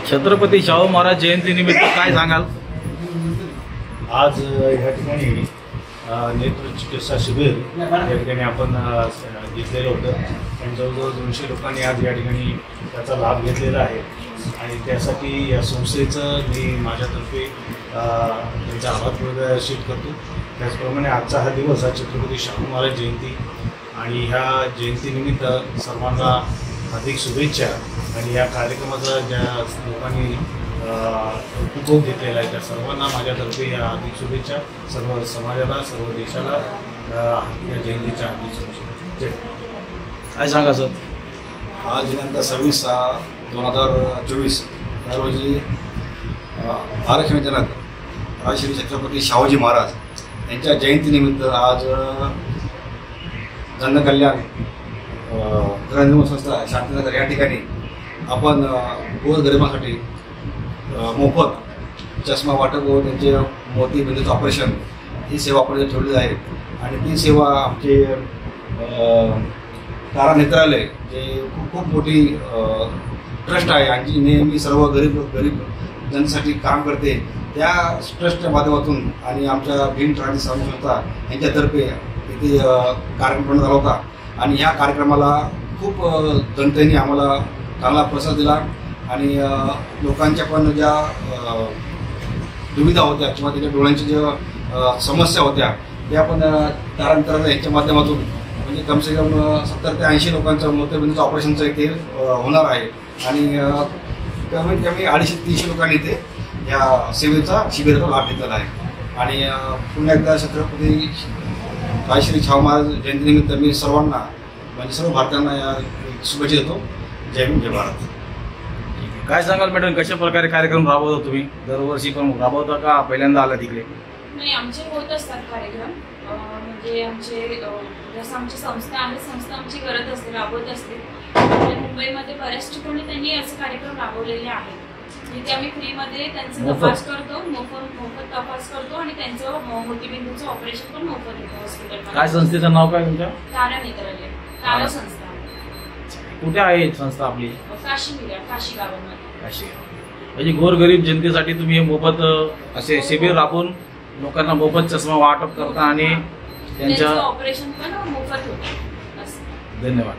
छत्रपती शाहू महाराज जयंतीनिमित्त काय सांगाल? आज या ठिकाणी नेत्र चिकित्सा शिबिर या ठिकाणी आपण घेतलेलं होतं आणि जवळजवळ 200 लोकांनी आज या ठिकाणी त्याचा लाभ घेतलेला आहे आणि त्यासाठी या संस्थेचं मी माझ्यातर्फे त्यांचा आभार प्रदर्शित करतो। त्याचप्रमाणे आजचा हा दिवस हा छत्रपती शाहू महाराज जयंती आणि ह्या जयंतीनिमित्त सर्वांना अधिक शुभेच्छा आणि या कार्यक्रमाचा ज्या लोकांनी उपभोग घेतलेला आहे त्या सर्वांना माझ्यातर्फे या हार्दिक शुभेच्छा। सर्व समाजाला सर्व देशाला या जयंतीच्या हार्दिक शुभेच्छा। काय सांगा सर? आज दिनांक 26/6/2024 या रोजी आरक्षण जनक श्री छत्रपती शाहूजी महाराज यांच्या जयंतीनिमित्त आज जनकल्याण गृहनिर्माण संस्था शांतीनगर या ठिकाणी आपण गोरगरिबांसाठी मोफत चष्मा वाटप व त्यांचे मोतीबिंदूचं ऑपरेशन ही सेवा आपण ठेवली आहे आणि ती सेवा आमचे तारा नेत्रालय जे खूप मोठी ट्रस्ट आहे आणि नेहमी सर्व गरीब जनतेसाठी काम करते त्या ट्रस्टच्या माध्यमातून आणि आमच्या भीम क्रांती संस्था यांच्यातर्फे इथे कार्यक्रम करण्यात आला होता आणि या कार्यक्रमाला खूप जनतेने आम्हाला चांगला प्रतिसाद दिला आणि लोकांच्या पण ज्या दुविधा होत्या किंवा त्याच्या डोळ्यांच्या ज्या समस्या होत्या त्या पण तारा यांच्या माध्यमातून म्हणजे कम से कम 70 ते 80 लोकांचं मोतीबिंदूचं ऑपरेशनचं इथे होणार आहे आणि कमीत कमी 250-300 लोकांनी इथे या सेवेचा शिबिराचा लाभ घेतलेला आहे आणि पुन्हा एकदा छत्रपती श्री शाहू महाराज जयंतीनिमित्त मी सर्वांना म्हणजे सर्व भारतीयांना या शुभेच्छा देतो। जय हिंद जय भारत। काय सांगाल मॅडम, कशा प्रकारे कार्यक्रम राबवता तुम्ही? दरवर्षी पण राबवता का पहिल्यांदा आला तिकडे? नाही, आमचे होत असतात कार्यक्रम म्हणजे आमचे जसं आमची संस्था आहे संस्था आमची करत असते राबवत असते। मुंबईमध्ये बऱ्याच ठिकाणी त्यांनी असे कार्यक्रम राबवलेले आहेत जिथे आम्ही फ्रीमध्ये त्यांचा तपास करतो, मोफत तपास करतो आणि त्यांचं मोतीबिंदूचं ऑपरेशन पण मोफत होतं हॉस्पिटलमध्ये। काय संस्थेचं नाव काय तुमच्या? तारा नेत्रालय, तारा संस्था। कुठे आहे संस्था आपली? काशी गावामध्ये। काशी म्हणजे गोरगरीब जनतेसाठी तुम्ही मोफत असे शिबिर राबवून लोकांना मोफत चष्मा वाटप करता आणि त्यांच्या ऑपरेशन पण मोफत होतं। धन्यवाद।